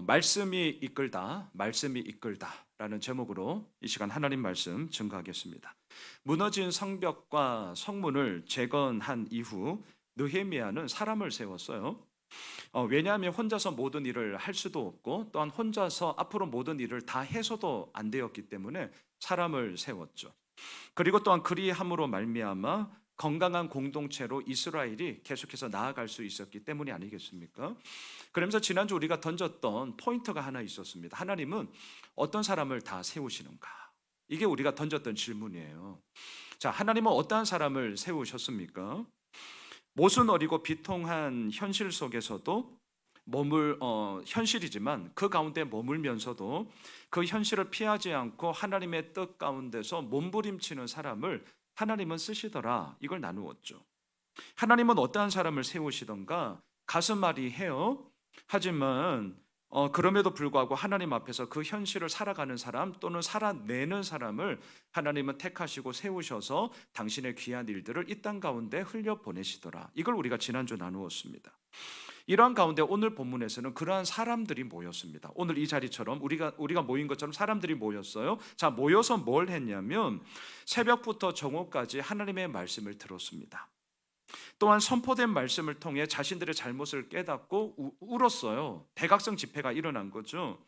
말씀이 이끌다, 말씀이 이끌다라는 제목으로 이 시간 하나님 말씀 증거하겠습니다. 무너진 성벽과 성문을 재건한 이후 느헤미야는 사람을 세웠어요. 왜냐하면 혼자서 모든 일을 할 수도 없고 또한 혼자서 앞으로 모든 일을 다 해서도 안 되었기 때문에 사람을 세웠죠. 그리고 또한 그리함으로 말미암아 건강한 공동체로 이스라엘이 계속해서 나아갈 수 있었기 때문이 아니겠습니까? 그러면서 지난주 우리가 던졌던 포인트가 하나 있었습니다. 하나님은 어떤 사람을 다 세우시는가? 이게 우리가 던졌던 질문이에요. 자, 하나님은 어떠한 사람을 세우셨습니까? 모순 어리고 비통한 현실 속에서도 현실이지만 그 가운데 머물면서도 그 현실을 피하지 않고 하나님의 뜻 가운데서 몸부림치는 사람을 하나님은 쓰시더라. 이걸 나누었죠. 하나님은 어떠한 사람을 세우시던가 가슴앓이 해요. 하지만 그럼에도 불구하고 하나님 앞에서 그 현실을 살아가는 사람 또는 살아내는 사람을 하나님은 택하시고 세우셔서 당신의 귀한 일들을 이 땅 가운데 흘려 보내시더라. 이걸 우리가 지난주 나누었습니다. 이러한 가운데 오늘 본문에서는 그러한 사람들이 모였습니다. 오늘 이 자리처럼 우리가 모인 것처럼 사람들이 모였어요. 자, 모여서 뭘 했냐면 새벽부터 정오까지 하나님의 말씀을 들었습니다. 또한 선포된 말씀을 통해 자신들의 잘못을 깨닫고 울었어요. 대각성 집회가 일어난 거죠.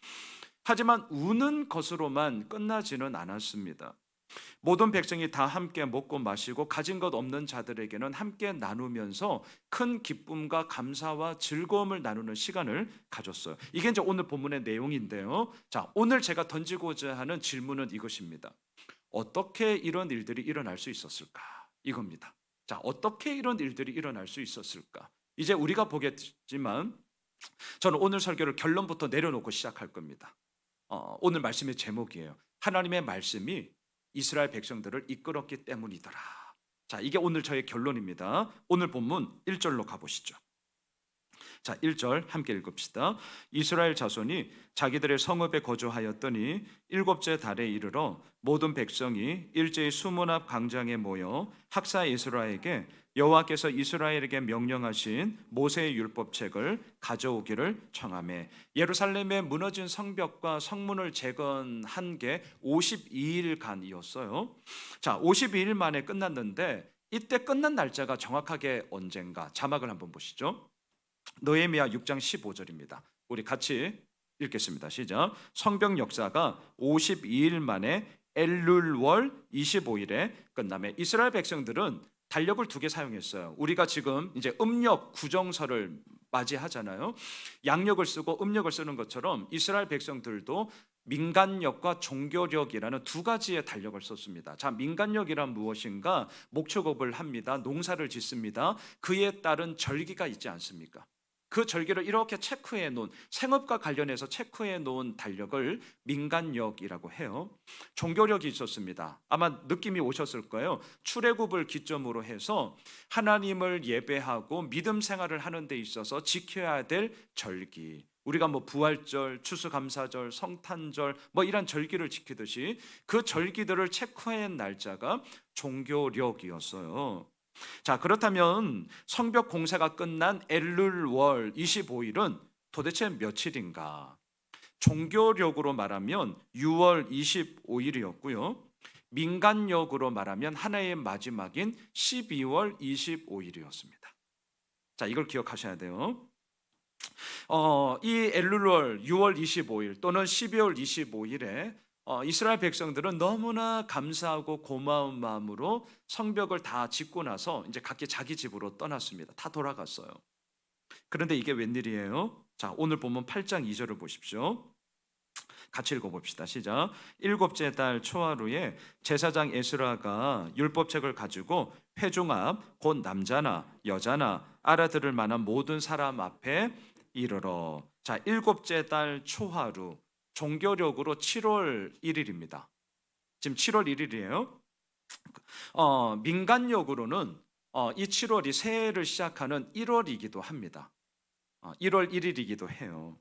하지만 우는 것으로만 끝나지는 않았습니다. 모든 백성이 다 함께 먹고 마시고 가진 것 없는 자들에게는 함께 나누면서 큰 기쁨과 감사와 즐거움을 나누는 시간을 가졌어요. 이게 이제 오늘 본문의 내용인데요. 자, 오늘 제가 던지고자 하는 질문은 이것입니다. 어떻게 이런 일들이 일어날 수 있었을까? 이겁니다. 자, 어떻게 이런 일들이 일어날 수 있었을까? 이제 우리가 보겠지만 저는 오늘 설교를 결론부터 내려놓고 시작할 겁니다. 오늘 말씀의 제목이에요. 하나님의 말씀이 이스라엘 백성들을 이끌었기 때문이더라. 자, 이게 오늘 저의 결론입니다. 오늘 본문 1절로 가보시죠. 자, 1절 함께 읽읍시다. 이스라엘 자손이 자기들의 성읍에 거주하였더니 일곱째 달에 이르러 모든 백성이 일제히 수문 앞 광장에 모여 학사 에스라에게 여호와께서 이스라엘에게 명령하신 모세의 율법책을 가져오기를 청하매 예루살렘의 무너진 성벽과 성문을 재건한 게 52일간이었어요. 자, 52일 만에 끝났는데 이때 끝난 날짜가 정확하게 언젠가 자막을 한번 보시죠. 느헤미야 6장 15절입니다. 우리 같이 읽겠습니다. 시작. 성벽 역사가 52일 만에 엘룰월 25일에 끝나며 이스라엘 백성들은 달력을 두 개 사용했어요. 우리가 지금 이제 음력 구정설을 맞이하잖아요. 양력을 쓰고 음력을 쓰는 것처럼 이스라엘 백성들도 민간력과 종교력이라는 두 가지의 달력을 썼습니다. 자, 민간력이란 무엇인가? 목축업을 합니다. 농사를 짓습니다. 그에 따른 절기가 있지 않습니까? 그 절기를 이렇게 체크해 놓은, 생업과 관련해서 체크해 놓은 달력을 민간력이라고 해요. 종교력이 있었습니다. 아마 느낌이 오셨을 거예요. 출애굽을 기점으로 해서 하나님을 예배하고 믿음 생활을 하는 데 있어서 지켜야 될 절기, 우리가 뭐 부활절, 추수감사절, 성탄절 뭐 이런 절기를 지키듯이 그 절기들을 체크한 날짜가 종교력이었어요. 자, 그렇다면 성벽 공사가 끝난 엘룰월 25일은 도대체 며칠인가? 종교력으로 말하면 6월 25일이었고요. 민간력으로 말하면 하나의 마지막인 12월 25일이었습니다. 자, 이걸 기억하셔야 돼요. 이 엘룰월 6월 25일 또는 12월 25일에 이스라엘 백성들은 너무나 감사하고 고마운 마음으로 성벽을 다 짓고 나서 이제 각기 자기 집으로 떠났습니다. 다 돌아갔어요. 그런데 이게 웬일이에요? 자, 오늘 보면 8장 2절을 보십시오. 같이 읽어봅시다. 시작. 일곱째 달 초하루에 제사장 에스라가 율법책을 가지고 회중 앞 곧 남자나 여자나 알아들을 만한 모든 사람 앞에 이르러. 자, 일곱째 달 초하루, 종교력으로 7월 1일입니다. 지금 7월 1일이에요. 민간력으로는 이 7월이 새해를 시작하는 1월이기도 합니다. 1월 1일이기도 해요.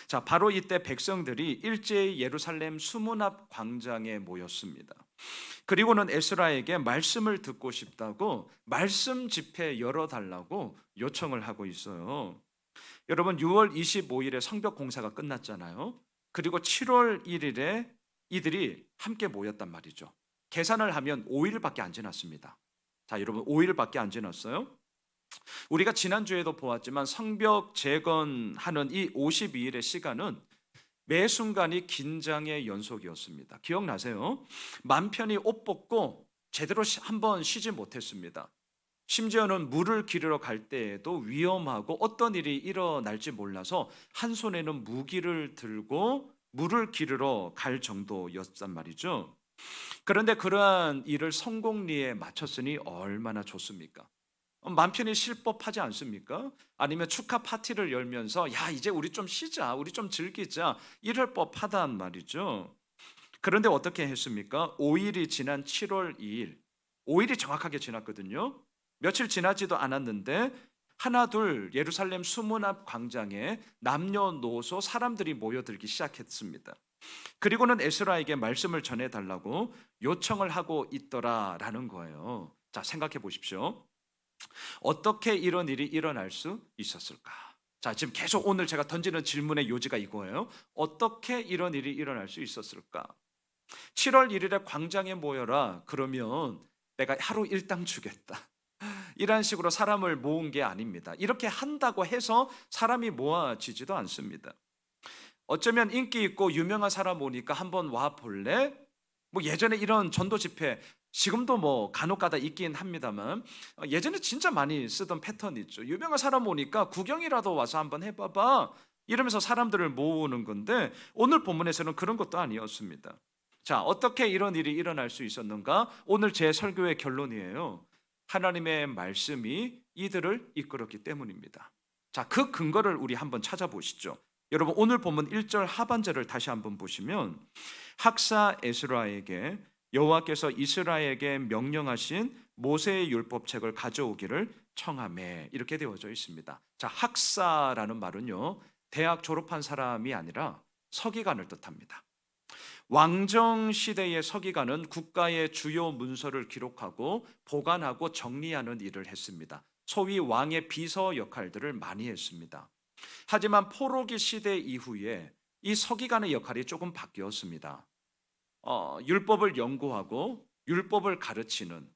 자, 바로 이때 백성들이 일제히 예루살렘 수문 앞 광장에 모였습니다. 그리고는 에스라에게 말씀을 듣고 싶다고 말씀 집회 열어달라고 요청을 하고 있어요. 여러분 6월 25일에 성벽 공사가 끝났잖아요. 그리고 7월 1일에 이들이 함께 모였단 말이죠. 계산을 하면 5일밖에 안 지났습니다. 자, 여러분 5일밖에 안 지났어요. 우리가 지난주에도 보았지만 성벽 재건하는 이 52일의 시간은 매 순간이 긴장의 연속이었습니다. 기억나세요? 맘 편히 옷 벗고 제대로 한번 쉬지 못했습니다. 심지어는 물을 기르러 갈 때에도 위험하고 어떤 일이 일어날지 몰라서 한 손에는 무기를 들고 물을 기르러 갈 정도였단 말이죠. 그런데 그러한 일을 성공리에 마쳤으니 얼마나 좋습니까? 맘 편히 쉴 법하지 않습니까? 아니면 축하 파티를 열면서 야 이제 우리 좀 쉬자, 우리 좀 즐기자 이럴 법하단 말이죠. 그런데 어떻게 했습니까? 5일이 지난 7월 2일, 5일이 정확하게 지났거든요. 며칠 지나지도 않았는데 하나둘 예루살렘 수문 앞 광장에 남녀노소 사람들이 모여들기 시작했습니다. 그리고는 에스라에게 말씀을 전해달라고 요청을 하고 있더라라는 거예요. 자, 생각해 보십시오. 어떻게 이런 일이 일어날 수 있었을까? 자, 지금 계속 오늘 제가 던지는 질문의 요지가 이거예요. 어떻게 이런 일이 일어날 수 있었을까? 7월 1일에 광장에 모여라. 그러면 내가 하루 일당 주겠다. 이런 식으로 사람을 모은 게 아닙니다. 이렇게 한다고 해서 사람이 모아지지도 않습니다. 어쩌면 인기 있고 유명한 사람 오니까 한번 와 볼래? 뭐 예전에 이런 전도 집회 지금도 뭐 간혹가다 있긴 합니다만 예전에 진짜 많이 쓰던 패턴이 있죠. 유명한 사람 오니까 구경이라도 와서 한번 해봐봐 이러면서 사람들을 모으는 건데 오늘 본문에서는 그런 것도 아니었습니다. 자, 어떻게 이런 일이 일어날 수 있었는가? 오늘 제 설교의 결론이에요. 하나님의 말씀이 이들을 이끌었기 때문입니다. 자, 그 근거를 우리 한번 찾아보시죠. 여러분 오늘 본문 1절 하반절을 다시 한번 보시면 학사 에스라에게 여호와께서 이스라엘에게 명령하신 모세의 율법책을 가져오기를 청하매 이렇게 되어져 있습니다. 자, 학사라는 말은요 대학 졸업한 사람이 아니라 서기관을 뜻합니다. 왕정 시대의 서기관은 국가의 주요 문서를 기록하고 보관하고 정리하는 일을 했습니다. 소위 왕의 비서 역할들을 많이 했습니다. 하지만 포로기 시대 이후에 이 서기관의 역할이 조금 바뀌었습니다. 율법을 연구하고 율법을 가르치는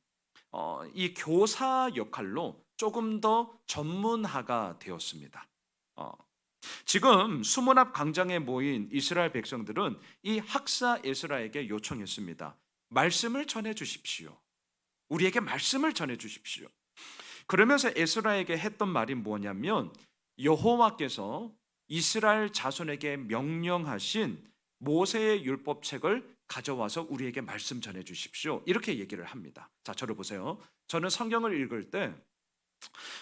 이 교사 역할로 조금 더 전문화가 되었습니다. 지금 수문 앞 광장에 모인 이스라엘 백성들은 이 학사 에스라에게 요청했습니다. 말씀을 전해 주십시오. 우리에게 말씀을 전해 주십시오. 그러면서 에스라에게 했던 말이 뭐냐면 여호와께서 이스라엘 자손에게 명령하신 모세의 율법책을 가져와서 우리에게 말씀 전해 주십시오. 이렇게 얘기를 합니다. 자, 저를 보세요. 저는 성경을 읽을 때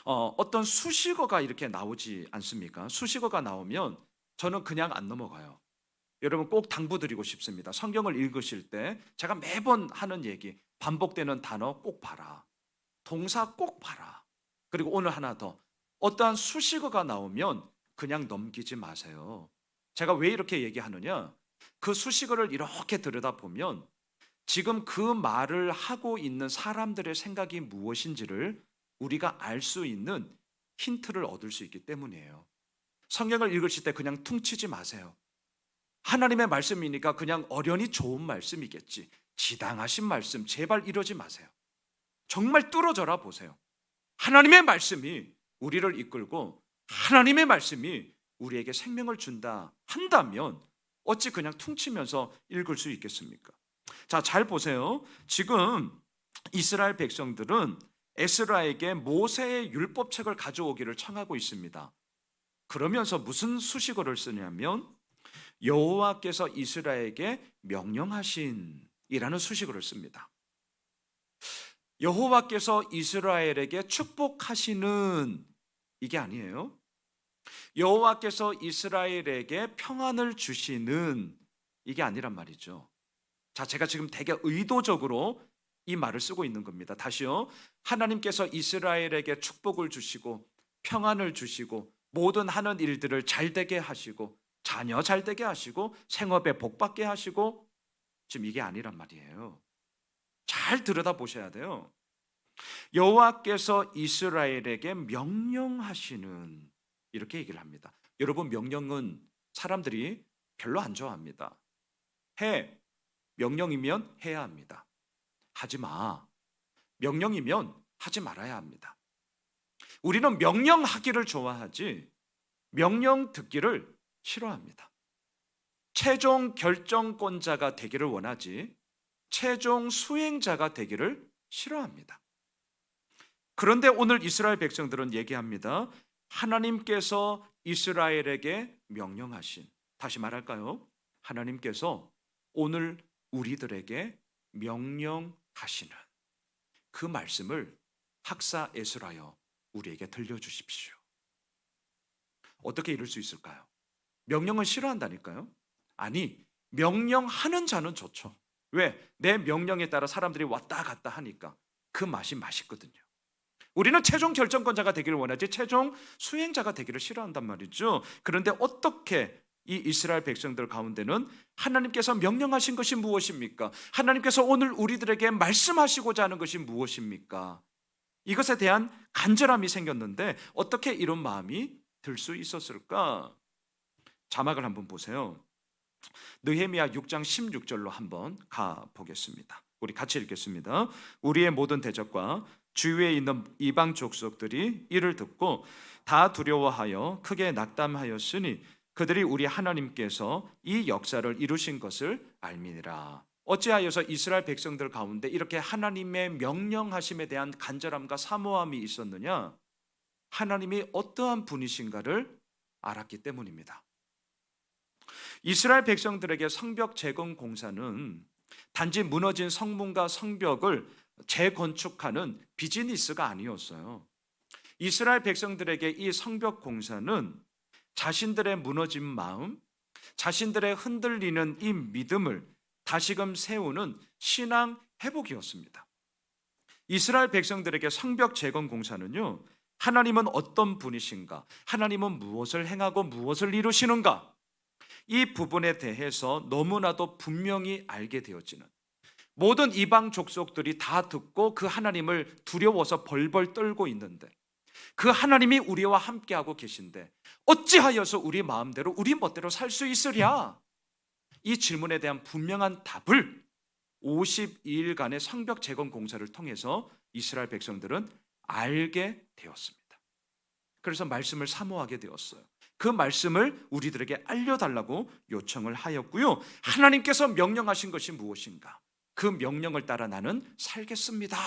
어떤 수식어가 이렇게 나오지 않습니까? 수식어가 나오면 저는 그냥 안 넘어가요. 여러분 꼭 당부드리고 싶습니다. 성경을 읽으실 때 제가 매번 하는 얘기, 반복되는 단어 꼭 봐라. 동사 꼭 봐라. 그리고 오늘 하나 더. 어떠한 수식어가 나오면 그냥 넘기지 마세요. 제가 왜 이렇게 얘기하느냐? 그 수식어를 이렇게 들여다보면 지금 그 말을 하고 있는 사람들의 생각이 무엇인지를 우리가 알 수 있는 힌트를 얻을 수 있기 때문이에요. 성경을 읽으실 때 그냥 퉁치지 마세요. 하나님의 말씀이니까 그냥 어련히 좋은 말씀이겠지. 지당하신 말씀 제발 이러지 마세요. 정말 뚫어져라 보세요. 하나님의 말씀이 우리를 이끌고 하나님의 말씀이 우리에게 생명을 준다 한다면 어찌 그냥 퉁치면서 읽을 수 있겠습니까? 자, 잘 보세요. 지금 이스라엘 백성들은 에스라에게 모세의 율법책을 가져오기를 청하고 있습니다. 그러면서 무슨 수식어를 쓰냐면 여호와께서 이스라엘에게 명령하신 이라는 수식어를 씁니다. 여호와께서 이스라엘에게 축복하시는 이게 아니에요. 여호와께서 이스라엘에게 평안을 주시는 이게 아니란 말이죠. 자, 제가 지금 되게 의도적으로 이 말을 쓰고 있는 겁니다. 다시요. 하나님께서 이스라엘에게 축복을 주시고 평안을 주시고 모든 하는 일들을 잘되게 하시고 자녀 잘되게 하시고 생업에 복받게 하시고 지금 이게 아니란 말이에요. 잘 들여다보셔야 돼요. 여호와께서 이스라엘에게 명령하시는 이렇게 얘기를 합니다. 여러분, 명령은 사람들이 별로 안 좋아합니다. 해. 명령이면 해야 합니다. 하지 마. 명령이면 하지 말아야 합니다. 우리는 명령하기를 좋아하지 명령 듣기를 싫어합니다. 최종 결정권자가 되기를 원하지 최종 수행자가 되기를 싫어합니다. 그런데 오늘 이스라엘 백성들은 얘기합니다. 하나님께서 이스라엘에게 명령하신, 다시 말할까요? 하나님께서 오늘 우리들에게 명령하시는 그 말씀을 학사 에스라여 우리에게 들려주십시오. 어떻게 이럴 수 있을까요? 명령은 싫어한다니까요? 아니, 명령하는 자는 좋죠. 왜? 내 명령에 따라 사람들이 왔다 갔다 하니까 그 맛이 맛있거든요. 우리는 최종 결정권자가 되기를 원하지 최종 수행자가 되기를 싫어한단 말이죠. 그런데 어떻게 이 이스라엘 백성들 가운데는 하나님께서 명령하신 것이 무엇입니까? 하나님께서 오늘 우리들에게 말씀하시고자 하는 것이 무엇입니까? 이것에 대한 간절함이 생겼는데 어떻게 이런 마음이 들 수 있었을까? 자막을 한번 보세요. 느헤미야 6장 16절로 한번 가보겠습니다. 우리 같이 읽겠습니다. 우리의 모든 대적과 주위에 있는 이방 족속들이 이를 듣고 다 두려워하여 크게 낙담하였으니 그들이 우리 하나님께서 이 역사를 이루신 것을 알미니라. 어찌하여서 이스라엘 백성들 가운데 이렇게 하나님의 명령하심에 대한 간절함과 사모함이 있었느냐? 하나님이 어떠한 분이신가를 알았기 때문입니다. 이스라엘 백성들에게 성벽 재건 공사는 단지 무너진 성문과 성벽을 재건축하는 비즈니스가 아니었어요. 이스라엘 백성들에게 이 성벽 공사는 자신들의 무너진 마음, 자신들의 흔들리는 이 믿음을 다시금 세우는 신앙 회복이었습니다. 이스라엘 백성들에게 성벽 재건 공사는요, 하나님은 어떤 분이신가, 하나님은 무엇을 행하고 무엇을 이루시는가, 이 부분에 대해서 너무나도 분명히 알게 되어지는, 모든 이방 족속들이 다 듣고 그 하나님을 두려워서 벌벌 떨고 있는데 그 하나님이 우리와 함께하고 계신데 어찌하여서 우리 마음대로 우리 멋대로 살 수 있으랴? 이 질문에 대한 분명한 답을 52일간의 성벽 재건 공사를 통해서 이스라엘 백성들은 알게 되었습니다. 그래서 말씀을 사모하게 되었어요. 그 말씀을 우리들에게 알려달라고 요청을 하였고요. 하나님께서 명령하신 것이 무엇인가? 그 명령을 따라 나는 살겠습니다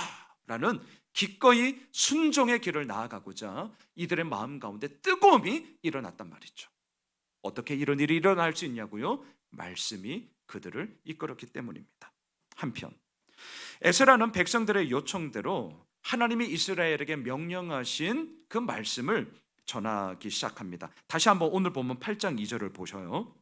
라는 기꺼이 순종의 길을 나아가고자 이들의 마음 가운데 뜨거움이 일어났단 말이죠. 어떻게 이런 일이 일어날 수 있냐고요? 말씀이 그들을 이끌었기 때문입니다. 한편 에스라는 백성들의 요청대로 하나님이 이스라엘에게 명령하신 그 말씀을 전하기 시작합니다. 다시 한번 오늘 보면 8장 2절을 보셔요.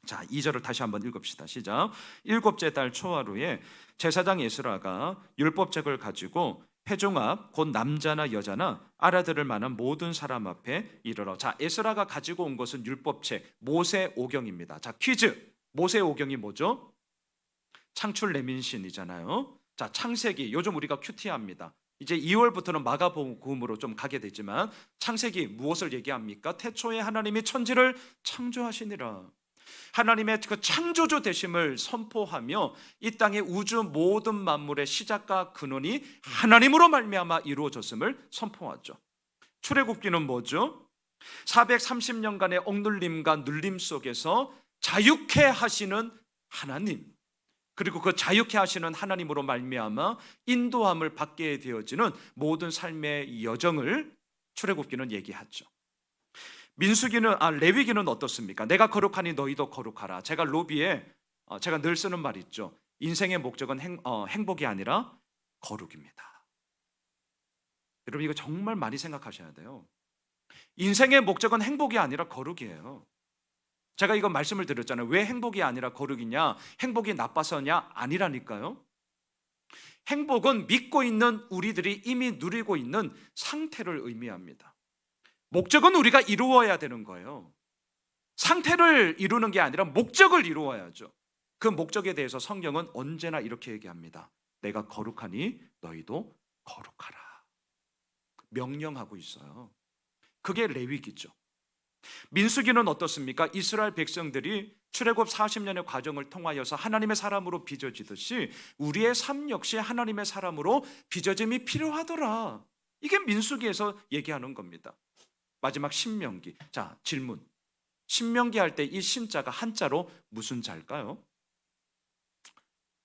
자, 2절을 다시 한번 읽읍시다. 시작. 일곱째 달 초하루에 제사장 에스라가 율법책을 가지고 회중 앞 곧 남자나 여자나 알아들을 만한 모든 사람 앞에 이르러. 자, 에스라가 가지고 온 것은 율법책 모세오경입니다. 자, 퀴즈. 모세오경이 뭐죠? 창출 레민신이잖아요. 자, 창세기. 요즘 우리가 큐티합니다. 이제 2월부터는 마가복음으로 좀 가게 되지만 창세기 무엇을 얘기합니까? 태초에 하나님이 천지를 창조하시니라. 하나님의 그 창조주 되심을 선포하며 이 땅의 우주 모든 만물의 시작과 근원이 하나님으로 말미암아 이루어졌음을 선포하죠. 출애굽기는 뭐죠? 430년간의 억눌림과 눌림 속에서 자유케 하시는 하나님, 그리고 그 자유케 하시는 하나님으로 말미암아 인도함을 받게 되어지는 모든 삶의 여정을 출애굽기는 얘기하죠. 레위기는 어떻습니까? 내가 거룩하니 너희도 거룩하라. 제가 로비에 제가 늘 쓰는 말 있죠. 인생의 목적은 행복이 아니라 거룩입니다. 여러분, 이거 정말 많이 생각하셔야 돼요. 인생의 목적은 행복이 아니라 거룩이에요. 제가 이거 말씀을 드렸잖아요. 왜 행복이 아니라 거룩이냐? 행복이 나빠서냐? 아니라니까요. 행복은 믿고 있는 우리들이 이미 누리고 있는 상태를 의미합니다. 목적은 우리가 이루어야 되는 거예요. 상태를 이루는 게 아니라 목적을 이루어야죠. 그 목적에 대해서 성경은 언제나 이렇게 얘기합니다. 내가 거룩하니 너희도 거룩하라. 명령하고 있어요. 그게 레위기죠. 민수기는 어떻습니까? 이스라엘 백성들이 출애굽 40년의 과정을 통하여서 하나님의 사람으로 빚어지듯이 우리의 삶 역시 하나님의 사람으로 빚어짐이 필요하더라. 이게 민수기에서 얘기하는 겁니다. 마지막 신명기. 자, 질문. 신명기 할 때 이 신자가 한자로 무슨 자일까요?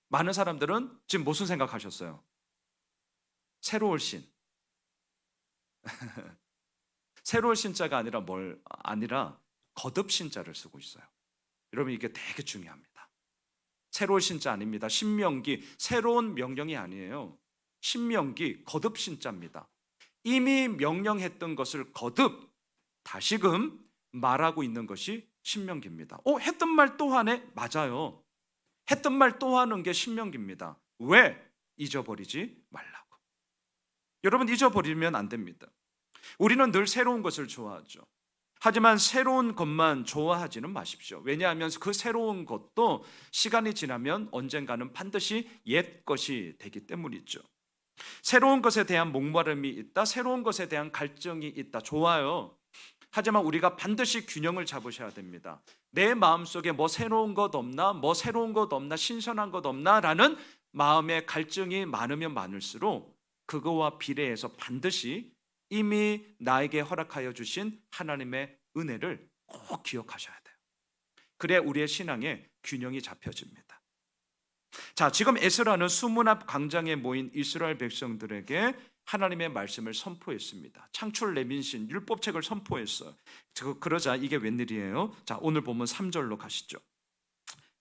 많은 사람들은 지금 무슨 생각하셨어요? 새로울 신. 새로울 신자가 아니라 거듭 신자를 쓰고 있어요. 여러분, 이게 되게 중요합니다. 새로울 신자 아닙니다. 신명기 새로운 명령이 아니에요. 신명기 거듭 신자입니다. 이미 명령했던 것을 거듭 다시금 말하고 있는 것이 신명기입니다. 했던 말 또 하네? 맞아요. 했던 말 또 하는 게 신명기입니다. 왜? 잊어버리지 말라고. 여러분, 잊어버리면 안 됩니다. 우리는 늘 새로운 것을 좋아하죠. 하지만 새로운 것만 좋아하지는 마십시오. 왜냐하면 그 새로운 것도 시간이 지나면 언젠가는 반드시 옛 것이 되기 때문이죠. 새로운 것에 대한 목마름이 있다, 새로운 것에 대한 갈증이 있다, 좋아요. 하지만 우리가 반드시 균형을 잡으셔야 됩니다. 내 마음속에 뭐 새로운 것 없나, 신선한 것 없나 라는 마음의 갈증이 많으면 많을수록 그거와 비례해서 반드시 이미 나에게 허락하여 주신 하나님의 은혜를 꼭 기억하셔야 돼요. 그래야 우리의 신앙에 균형이 잡혀집니다. 자, 지금 에스라는 수문 앞 광장에 모인 이스라엘 백성들에게 하나님의 말씀을 선포했습니다. 창출 레민신 율법책을 선포했어요. 그러자 이게 웬일이에요? 자, 오늘 보면 3절로 가시죠.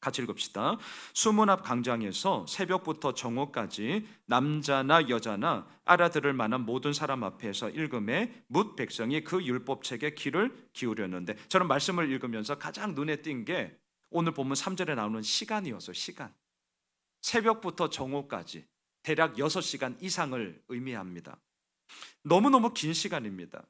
같이 읽읍시다. 수문 앞 광장에서 새벽부터 정오까지 남자나 여자나 알아들을 만한 모든 사람 앞에서 읽음에 뭇 백성이 그 율법책에 귀를 기울였는데, 저는 말씀을 읽으면서 가장 눈에 띈 게 오늘 보면 3절에 나오는 시간이었어요. 시간. 새벽부터 정오까지 대략 6시간 이상을 의미합니다. 너무너무 긴 시간입니다.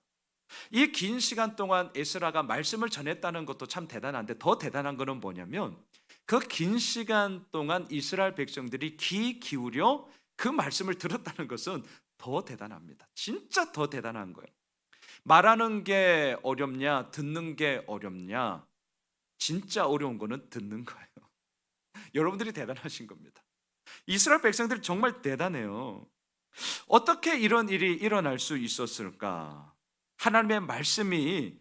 이 긴 시간 동안 에스라가 말씀을 전했다는 것도 참 대단한데, 더 대단한 것은 뭐냐면 그 긴 시간 동안 이스라엘 백성들이 귀 기울여 그 말씀을 들었다는 것은 더 대단합니다. 진짜 더 대단한 거예요. 말하는 게 어렵냐, 듣는 게 어렵냐? 진짜 어려운 거는 듣는 거예요. 여러분들이 대단하신 겁니다. 이스라엘 백성들이 정말 대단해요. 어떻게 이런 일이 일어날 수 있었을까? 하나님의 말씀이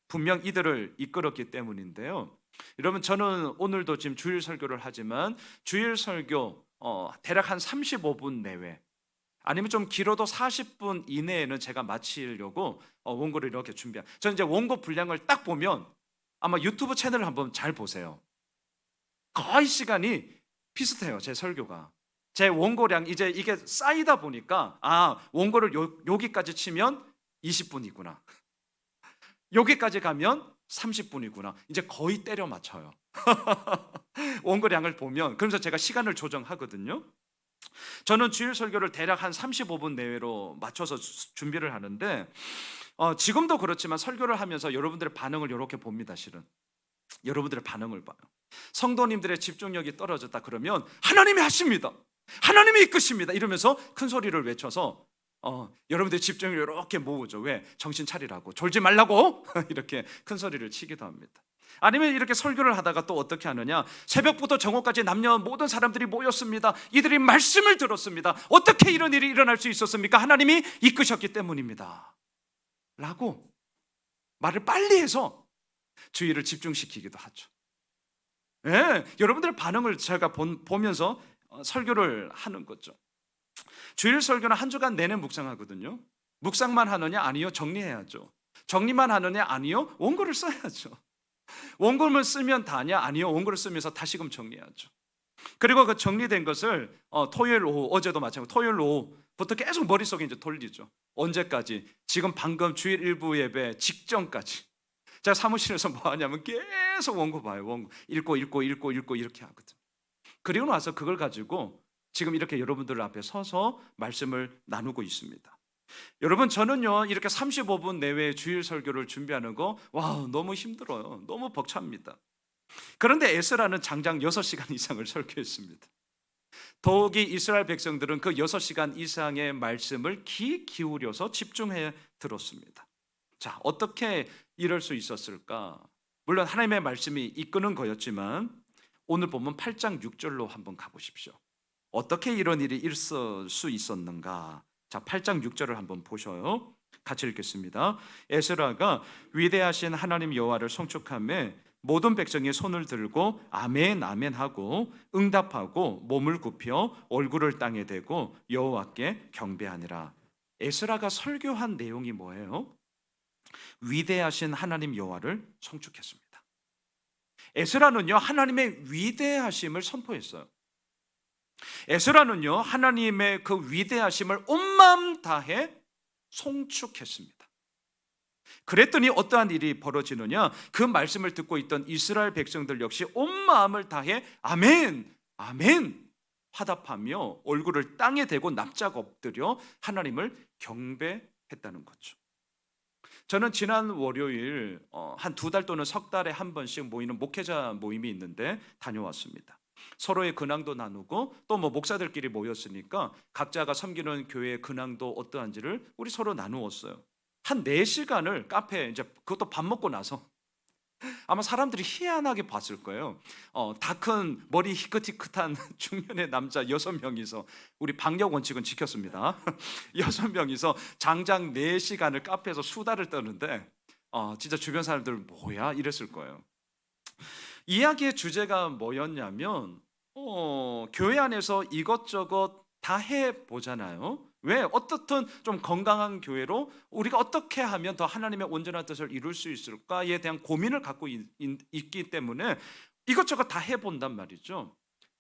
분명 이들을 이끌었기 때문인데요. 여러분, 저는 오늘도 지금 주일 설교를 하지만 주일 설교 대략 한 35분 내외, 아니면 좀 길어도 40분 이내에는 제가 마치려고 원고를 이렇게 준비한. 저는 이제 원고 분량을 딱 보면 아마 유튜브 채널을 한번 잘 보세요. 거의 시간이 비슷해요. 제 설교가. 제 원고량 이제 이게 쌓이다 보니까 원고를 여기까지 치면 20분이구나. 여기까지 가면 30분이구나. 이제 거의 때려 맞춰요. 원고량을 보면. 그러면서 제가 시간을 조정하거든요. 저는 주일 설교를 대략 한 35분 내외로 맞춰서 준비를 하는데 지금도 그렇지만 설교를 하면서 여러분들의 반응을 이렇게 봅니다. 실은 여러분들의 반응을 봐요. 성도님들의 집중력이 떨어졌다 그러면 하나님이 하십니다, 하나님이 이끄십니다 이러면서 큰 소리를 외쳐서 여러분들의 집중을 이렇게 모으죠. 왜? 정신 차리라고, 졸지 말라고 이렇게 큰 소리를 치기도 합니다. 아니면 이렇게 설교를 하다가 또 어떻게 하느냐, 새벽부터 정오까지 남녀 모든 사람들이 모였습니다. 이들이 말씀을 들었습니다. 어떻게 이런 일이 일어날 수 있었습니까? 하나님이 이끄셨기 때문입니다 라고 말을 빨리 해서 주의를 집중시키기도 하죠. 여러분들의 반응을 제가 보면서 설교를 하는 거죠. 주일 설교는 한 주간 내내 묵상하거든요. 묵상만 하느냐? 아니요, 정리해야죠. 정리만 하느냐? 아니요, 원고를 써야죠. 원고를 쓰면 다냐? 아니요, 원고를 쓰면서 다시금 정리하죠. 그리고 그 정리된 것을 토요일 오후, 어제도 마찬가지로 토요일 오후부터 계속 머릿속에 이제 돌리죠. 언제까지? 지금 방금 주일 일부 예배 직전까지. 제가 사무실에서 뭐 하냐면 계속 원고 봐요. 원고 읽고 이렇게 하거든요. 그리고 나서 그걸 가지고 지금 이렇게 여러분들 앞에 서서 말씀을 나누고 있습니다. 여러분, 저는요 이렇게 35분 내외의 주일 설교를 준비하는 거 너무 힘들어요. 너무 벅찹니다. 그런데 에스라는 장장 6시간 이상을 설교했습니다. 더욱이 이스라엘 백성들은 그 6시간 이상의 말씀을 귀 기울여서 집중해 들었습니다. 자, 어떻게 이럴 수 있었을까? 물론 하나님의 말씀이 이끄는 거였지만 오늘 보면 8장 6절로 한번 가보십시오. 어떻게 이런 일이 있을 수 있었는가? 자, 8장 6절을 한번 보셔요. 같이 읽겠습니다. 에스라가 위대하신 하나님 여호와를 송축하며 모든 백성이 손을 들고 아멘 아멘 하고 응답하고 몸을 굽혀 얼굴을 땅에 대고 여호와께 경배하니라. 에스라가 설교한 내용이 뭐예요? 위대하신 하나님 여호와를 송축했습니다. 에스라는요, 하나님의 위대하심을 선포했어요. 에스라는요, 하나님의 그 위대하심을 온 마음 다해 송축했습니다. 그랬더니 어떠한 일이 벌어지느냐? 그 말씀을 듣고 있던 이스라엘 백성들 역시 온 마음을 다해 아멘, 아멘 화답하며 얼굴을 땅에 대고 납작 엎드려 하나님을 경배했다는 거죠. 저는 지난 월요일 한 2달 또는 석 달에 한 번씩 모이는 목회자 모임이 있는데 다녀왔습니다. 서로의 근황도 나누고 또 목사들끼리 모였으니까 각자가 섬기는 교회의 근황도 어떠한지를 우리 서로 나누었어요. 한 4시간을 카페에, 이제 그것도 밥 먹고 나서 아마 사람들이 희한하게 봤을 거예요. 다 큰 머리 희끗희끗한 중년의 남자 6명이서, 우리 방역 원칙은 지켰습니다. 6명이서 장장 4시간을 카페에서 수다를 떠는데 진짜 주변 사람들 뭐야 이랬을 거예요. 이야기의 주제가 뭐였냐면 교회 안에서 이것저것 다 해보잖아요. 왜? 어떻든 좀 건강한 교회로 우리가 어떻게 하면 더 하나님의 온전한 뜻을 이룰 수 있을까에 대한 고민을 갖고 있기 때문에 이것저것 다 해본단 말이죠.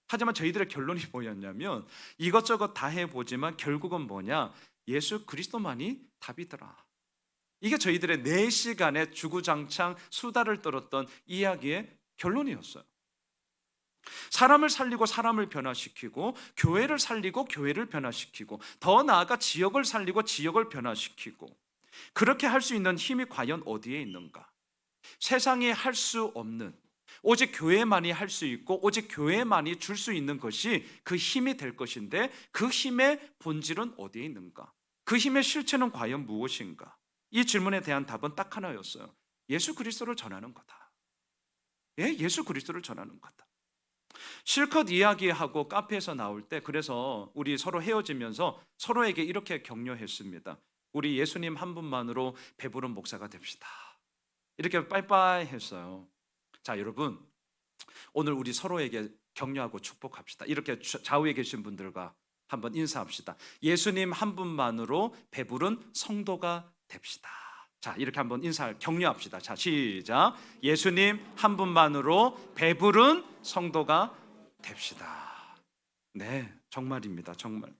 하지만 저희들의 결론이 뭐였냐면 이것저것 다 해보지만 결국은 뭐냐? 예수 그리스도만이 답이더라. 이게 저희들의 4시간의 주구장창 수다를 떨었던 이야기의 결론이었어요. 사람을 살리고 사람을 변화시키고 교회를 살리고 교회를 변화시키고 더 나아가 지역을 살리고 지역을 변화시키고, 그렇게 할 수 있는 힘이 과연 어디에 있는가? 세상에 할 수 없는, 오직 교회만이 할 수 있고 오직 교회만이 줄 수 있는 것이 그 힘이 될 것인데, 그 힘의 본질은 어디에 있는가? 그 힘의 실체는 과연 무엇인가? 이 질문에 대한 답은 딱 하나였어요. 예수 그리스도를 전하는 거다. 예수 그리스도를 전하는 거다. 실컷 이야기하고 카페에서 나올 때, 그래서 우리 서로 헤어지면서 서로에게 이렇게 격려했습니다. 우리 예수님 한 분만으로 배부른 목사가 됩시다. 이렇게 빠이빠이 했어요. 자, 여러분, 오늘 우리 서로에게 격려하고 축복합시다. 이렇게 좌우에 계신 분들과 한번 인사합시다. 예수님 한 분만으로 배부른 성도가 됩시다. 자, 이렇게 한번 격려합시다. 자, 시작. 예수님 한 분만으로 배부른 성도가 됩시다. 네, 정말입니다. 정말.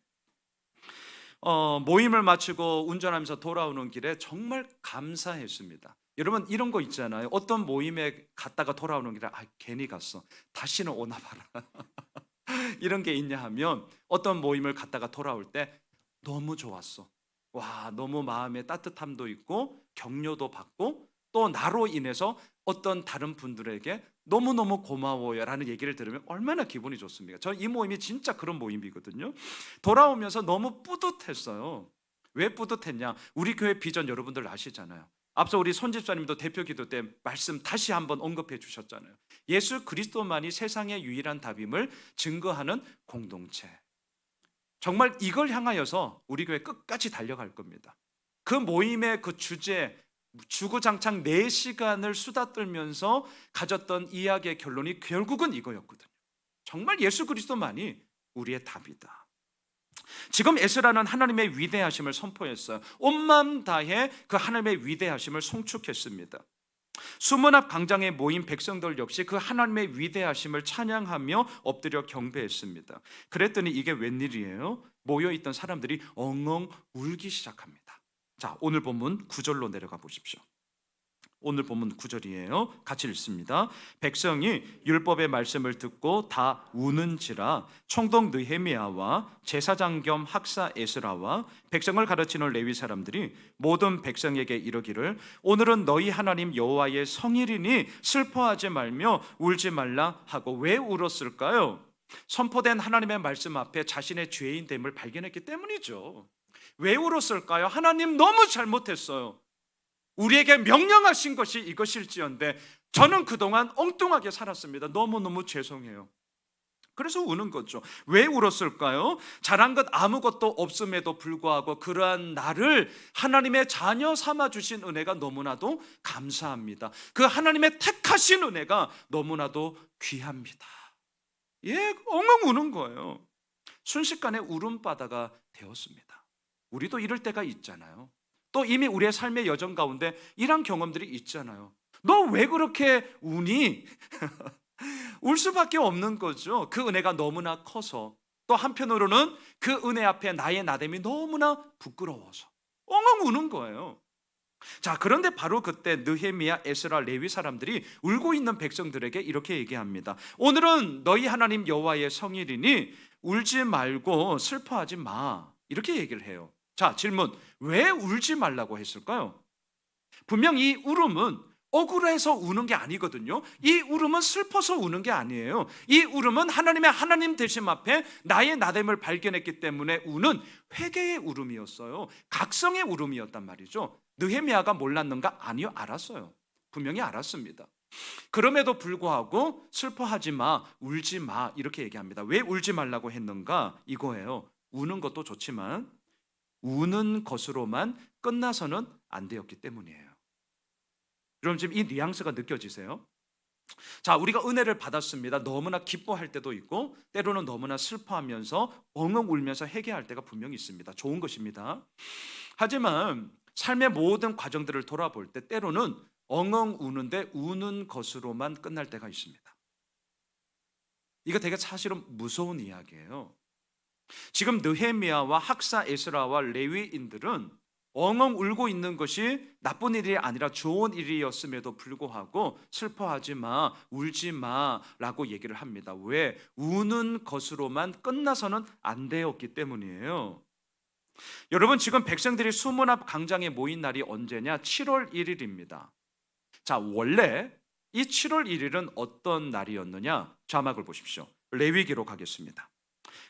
모임을 마치고 운전하면서 돌아오는 길에 정말 감사했습니다. 여러분, 이런 거 있잖아요. 어떤 모임에 갔다가 돌아오는 길에 괜히 갔어. 다시는 오나 봐라. 이런 게 있냐 하면, 어떤 모임을 갔다가 돌아올 때 너무 좋았어. 와, 너무 마음에 따뜻함도 있고 격려도 받고, 또 나로 인해서 어떤 다른 분들에게 너무너무 고마워요 라는 얘기를 들으면 얼마나 기분이 좋습니까? 저 이 모임이 진짜 그런 모임이거든요. 돌아오면서 너무 뿌듯했어요. 왜 뿌듯했냐? 우리 교회 비전 여러분들 아시잖아요. 앞서 우리 손집사님도 대표 기도 때 말씀 다시 한번 언급해 주셨잖아요. 예수 그리스도만이 세상의 유일한 답임을 증거하는 공동체. 정말 이걸 향하여서 우리 교회 끝까지 달려갈 겁니다. 그 모임의 그 주제, 주구장창 4시간을 수다 떨면서 가졌던 이야기의 결론이 결국은 이거였거든요. 정말 예수 그리스도만이 우리의 답이다. 지금 에스라는 하나님의 위대하심을 선포했어요. 온 마음 다해 그 하나님의 위대하심을 송축했습니다. 수문 앞 광장에 모인 백성들 역시 그 하나님의 위대하심을 찬양하며 엎드려 경배했습니다. 그랬더니 이게 웬일이에요? 모여있던 사람들이 엉엉 울기 시작합니다. 자, 오늘 본문 9절로 내려가 보십시오. 오늘 본문 9절이에요. 같이 읽습니다. 백성이 율법의 말씀을 듣고 다 우는지라 총독 느헤미야와 제사장 겸 학사 에스라와 백성을 가르치는 레위 사람들이 모든 백성에게 이르기를, 오늘은 너희 하나님 여호와의 성일이니 슬퍼하지 말며 울지 말라 하고. 왜 울었을까요? 선포된 하나님의 말씀 앞에 자신의 죄인됨을 발견했기 때문이죠. 왜 울었을까요? 하나님 너무 잘못했어요. 우리에게 명령하신 것이 이것일지언데 저는 그동안 엉뚱하게 살았습니다. 너무너무 죄송해요. 그래서 우는 거죠. 왜 울었을까요? 잘한 것 아무것도 없음에도 불구하고 그러한 나를 하나님의 자녀 삼아 주신 은혜가 너무나도 감사합니다. 그 하나님의 택하신 은혜가 너무나도 귀합니다. 예, 엉엉 우는 거예요. 순식간에 울음바다가 되었습니다. 우리도 이럴 때가 있잖아요. 또 이미 우리의 삶의 여정 가운데 이런 경험들이 있잖아요. 너 왜 그렇게 우니? 울 수밖에 없는 거죠. 그 은혜가 너무나 커서. 또 한편으로는 그 은혜 앞에 나의 나됨이 너무나 부끄러워서 엉엉 우는 거예요. 자, 그런데 바로 그때 느헤미야, 에스라, 레위 사람들이 울고 있는 백성들에게 이렇게 얘기합니다. 오늘은 너희 하나님 여호와의 성일이니 울지 말고 슬퍼하지 마. 이렇게 얘기를 해요. 자, 질문. 왜 울지 말라고 했을까요? 분명 이 울음은 억울해서 우는 게 아니거든요. 이 울음은 슬퍼서 우는 게 아니에요. 이 울음은 하나님의 하나님 되심 앞에 나의 나됨을 발견했기 때문에 우는 회개의 울음이었어요. 각성의 울음이었단 말이죠. 느헤미야가 몰랐는가? 아니요, 알았어요. 분명히 알았습니다. 그럼에도 불구하고 슬퍼하지 마, 울지 마 이렇게 얘기합니다. 왜 울지 말라고 했는가? 이거예요. 우는 것도 좋지만 우는 것으로만 끝나서는 안 되었기 때문이에요. 여러분 지금 이 뉘앙스가 느껴지세요? 자, 우리가 은혜를 받았습니다. 너무나 기뻐할 때도 있고 때로는 너무나 슬퍼하면서 엉엉 울면서 회개할 때가 분명히 있습니다. 좋은 것입니다. 하지만 삶의 모든 과정들을 돌아볼 때 때로는 엉엉 우는데 우는 것으로만 끝날 때가 있습니다. 이거 되게 사실은 무서운 이야기예요. 지금 느헤미야와 학사 에스라와 레위인들은 엉엉 울고 있는 것이 나쁜 일이 아니라 좋은 일이었음에도 불구하고 슬퍼하지 마, 울지 마 라고 얘기를 합니다. 왜? 우는 것으로만 끝나서는 안 되었기 때문이에요. 여러분 지금 백성들이 수문 앞 광장에 모인 날이 언제냐? 7월 1일입니다. 자, 원래 이 7월 1일은 어떤 날이었느냐? 자막을 보십시오. 레위기로 가겠습니다.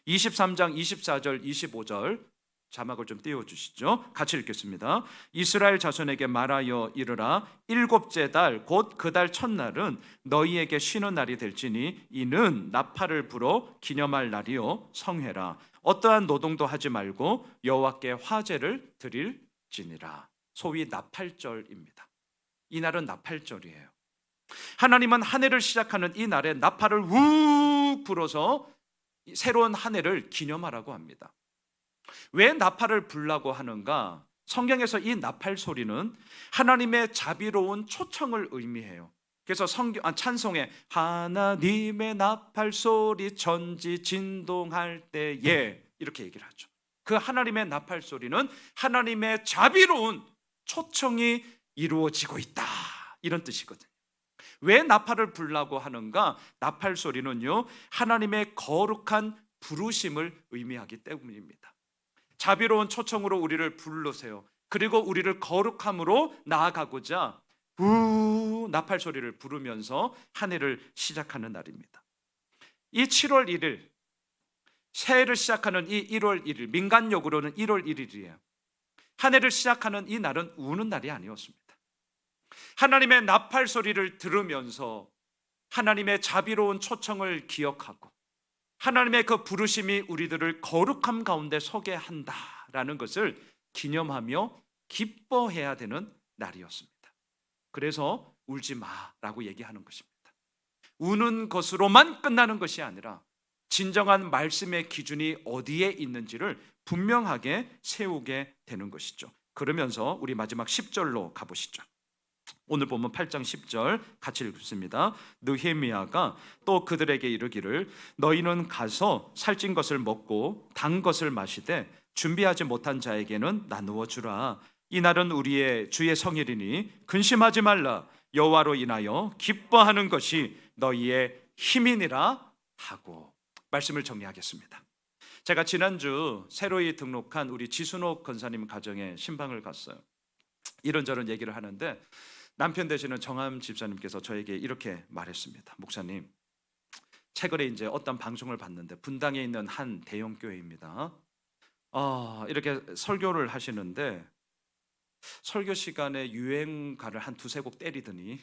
23장 24절 25절 자막을 좀 띄워주시죠. 같이 읽겠습니다. 이스라엘 자손에게 말하여 이르라. 일곱째 달 곧 그 달 첫날은 너희에게 쉬는 날이 될지니 이는 나팔을 불어 기념할 날이요 성회라. 어떠한 노동도 하지 말고 여호와께 화제를 드릴지니라. 소위 나팔절입니다. 이 날은 나팔절이에요. 하나님은 한 해를 시작하는 이 날에 나팔을 욱 불어서 새로운 한 해를 기념하라고 합니다. 왜 나팔을 불라고 하는가? 성경에서 이 나팔 소리는 하나님의 자비로운 초청을 의미해요. 그래서 찬송에 하나님의 나팔 소리 천지 진동할 때에 이렇게 얘기를 하죠. 그 하나님의 나팔 소리는 하나님의 자비로운 초청이 이루어지고 있다 이런 뜻이거든요. 왜 나팔을 불라고 하는가? 나팔 소리는요 하나님의 거룩한 부르심을 의미하기 때문입니다. 자비로운 초청으로 우리를 부르세요. 그리고 우리를 거룩함으로 나아가고자 나팔 소리를 부르면서 한 해를 시작하는 날입니다. 이 7월 1일 새해를 시작하는 이 1월 1일 민간력으로는 1월 1일이에요. 한 해를 시작하는 이 날은 우는 날이 아니었습니다. 하나님의 나팔 소리를 들으면서 하나님의 자비로운 초청을 기억하고 하나님의 그 부르심이 우리들을 거룩함 가운데 서게 한다라는 것을 기념하며 기뻐해야 되는 날이었습니다. 그래서 울지 마라고 얘기하는 것입니다. 우는 것으로만 끝나는 것이 아니라 진정한 말씀의 기준이 어디에 있는지를 분명하게 세우게 되는 것이죠. 그러면서 우리 마지막 10절로 가보시죠. 오늘 보면 8장 10절 같이 읽습니다. 느헤미야가 또 그들에게 이르기를 너희는 가서 살찐 것을 먹고 단 것을 마시되 준비하지 못한 자에게는 나누어 주라. 이날은 우리의 주의 성일이니 근심하지 말라. 여호와로 인하여 기뻐하는 것이 너희의 힘이니라 하고. 말씀을 정리하겠습니다. 제가 지난주 새로이 등록한 우리 지순옥 권사님 가정에 신방을 갔어요. 이런저런 얘기를 하는데 남편 되시는 정함 집사님께서 저에게 이렇게 말했습니다. 목사님, 최근에 이제 어떤 방송을 봤는데 분당에 있는 한 대형 교회입니다. 이렇게 설교를 하시는데 설교 시간에 유행가를 한 두세 곡 때리더니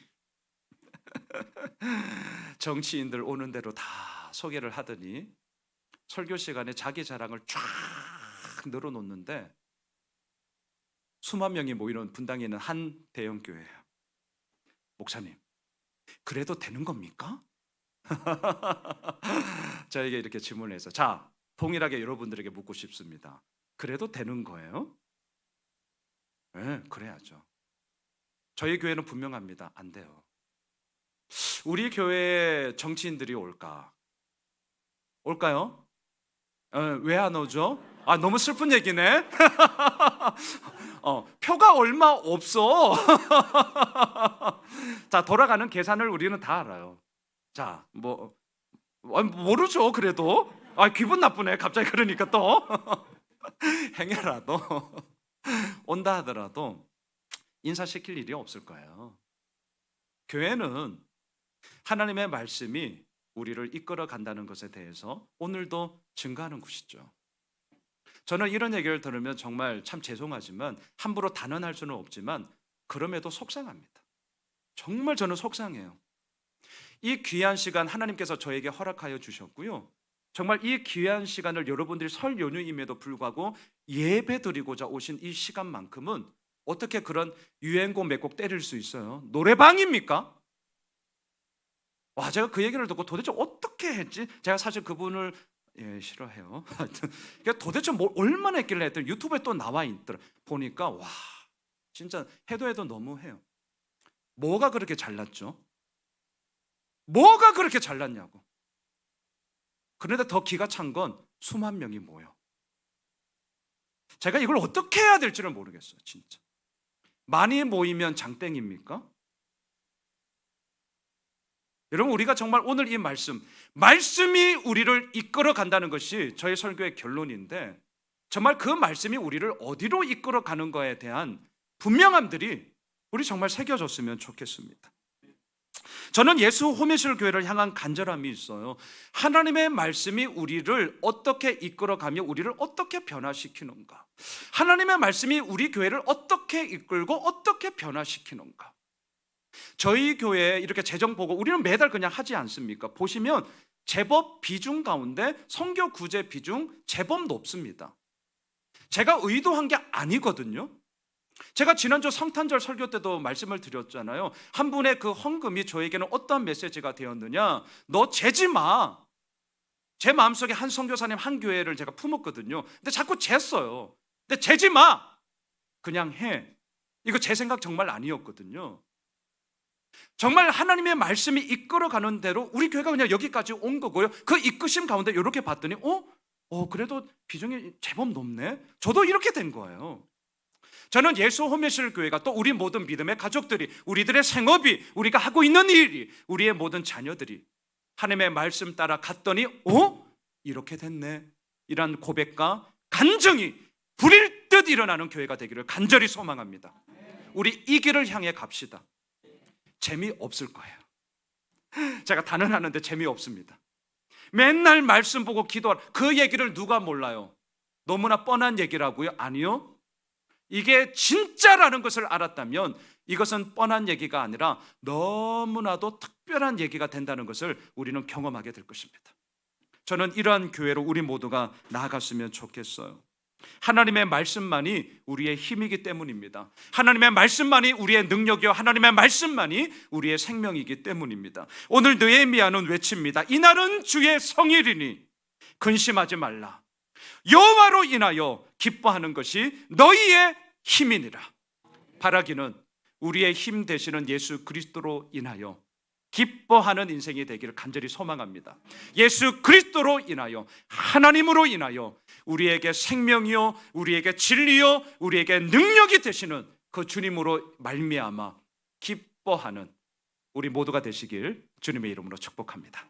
정치인들 오는 대로 다 소개를 하더니 설교 시간에 자기 자랑을 쫙 늘어놓는데 수만 명이 모이는 분당에 있는 한 대형 교회예요. 목사님, 그래도 되는 겁니까? 저에게 이렇게 질문을 해서 자, 동일하게 여러분들에게 묻고 싶습니다. 그래도 되는 거예요? 네, 그래야죠. 저희 교회는 분명합니다. 안 돼요. 우리 교회에 정치인들이 올까요? 왜 안 오죠? 너무 슬픈 얘기네. 표가 얼마 없어. 자, 돌아가는 계산을 우리는 다 알아요. 자, 모르죠. 그래도 기분 나쁘네. 갑자기 그러니까 또 행여라도 온다 하더라도 인사시킬 일이 없을 거예요. 교회는 하나님의 말씀이 우리를 이끌어 간다는 것에 대해서 오늘도 증거하는 곳이죠. 저는 이런 얘기를 들으면 정말 참 죄송하지만 함부로 단언할 수는 없지만 그럼에도 속상합니다. 정말 저는 속상해요. 이 귀한 시간 하나님께서 저에게 허락하여 주셨고요. 정말 이 귀한 시간을 여러분들이 설 연휴임에도 불구하고 예배드리고자 오신 이 시간만큼은 어떻게 그런 유행곡 몇 곡 때릴 수 있어요? 노래방입니까? 제가 그 얘기를 듣고 도대체 어떻게 했지? 제가 사실 그분을 싫어해요. 그러니까 도대체 얼마나 했길래 했더니 유튜브에 또 나와 있더라. 보니까 진짜 해도 너무해요. 뭐가 그렇게 잘났죠? 뭐가 그렇게 잘났냐고. 그런데 더 기가 찬 건 수만 명이 모여. 제가 이걸 어떻게 해야 될지를 모르겠어요. 진짜 많이 모이면 장땡입니까? 여러분, 우리가 정말 오늘 이 말씀이 우리를 이끌어 간다는 것이 저희 설교의 결론인데 정말 그 말씀이 우리를 어디로 이끌어 가는 거에 대한 분명함들이 우리 정말 새겨졌으면 좋겠습니다. 저는 예수 호미실 교회를 향한 간절함이 있어요. 하나님의 말씀이 우리를 어떻게 이끌어가며 우리를 어떻게 변화시키는가, 하나님의 말씀이 우리 교회를 어떻게 이끌고 어떻게 변화시키는가. 저희 교회 이렇게 재정 보고 우리는 매달 그냥 하지 않습니까? 보시면 제법 비중 가운데 선교 구제 비중 제법 높습니다. 제가 의도한 게 아니거든요. 제가 지난주 성탄절 설교 때도 말씀을 드렸잖아요. 한 분의 그 헌금이 저에게는 어떠한 메시지가 되었느냐, 너 재지 마. 제 마음속에 한 선교사님 한 교회를 제가 품었거든요. 근데 자꾸 쟀어요. 근데 재지 마, 그냥 해. 이거 제 생각 정말 아니었거든요. 정말 하나님의 말씀이 이끌어가는 대로 우리 교회가 그냥 여기까지 온 거고요. 그 이끄심 가운데 이렇게 봤더니 그래도 비중이 제법 높네. 저도 이렇게 된 거예요. 저는 예수 호미실 교회가 또 우리 모든 믿음의 가족들이, 우리들의 생업이, 우리가 하고 있는 일이, 우리의 모든 자녀들이 하나님의 말씀 따라 갔더니 이렇게 됐네, 이런 고백과 간증이 불일 듯 일어나는 교회가 되기를 간절히 소망합니다. 우리 이 길을 향해 갑시다. 재미없을 거예요. 제가 단언하는데 재미없습니다. 맨날 말씀 보고 기도하는 그 얘기를 누가 몰라요? 너무나 뻔한 얘기라고요? 아니요. 이게 진짜라는 것을 알았다면 이것은 뻔한 얘기가 아니라 너무나도 특별한 얘기가 된다는 것을 우리는 경험하게 될 것입니다. 저는 이러한 교회로 우리 모두가 나아갔으면 좋겠어요. 하나님의 말씀만이 우리의 힘이기 때문입니다. 하나님의 말씀만이 우리의 능력이요, 하나님의 말씀만이 우리의 생명이기 때문입니다. 오늘 느헤미야는 외칩니다. 이날은 주의 성일이니 근심하지 말라. 여호와로 인하여 기뻐하는 것이 너희의 힘이니라. 바라기는 우리의 힘 되시는 예수 그리스도로 인하여 기뻐하는 인생이 되기를 간절히 소망합니다. 예수 그리스도로 인하여, 하나님으로 인하여 우리에게 생명이요, 우리에게 진리요, 우리에게 능력이 되시는 그 주님으로 말미암아 기뻐하는 우리 모두가 되시길 주님의 이름으로 축복합니다.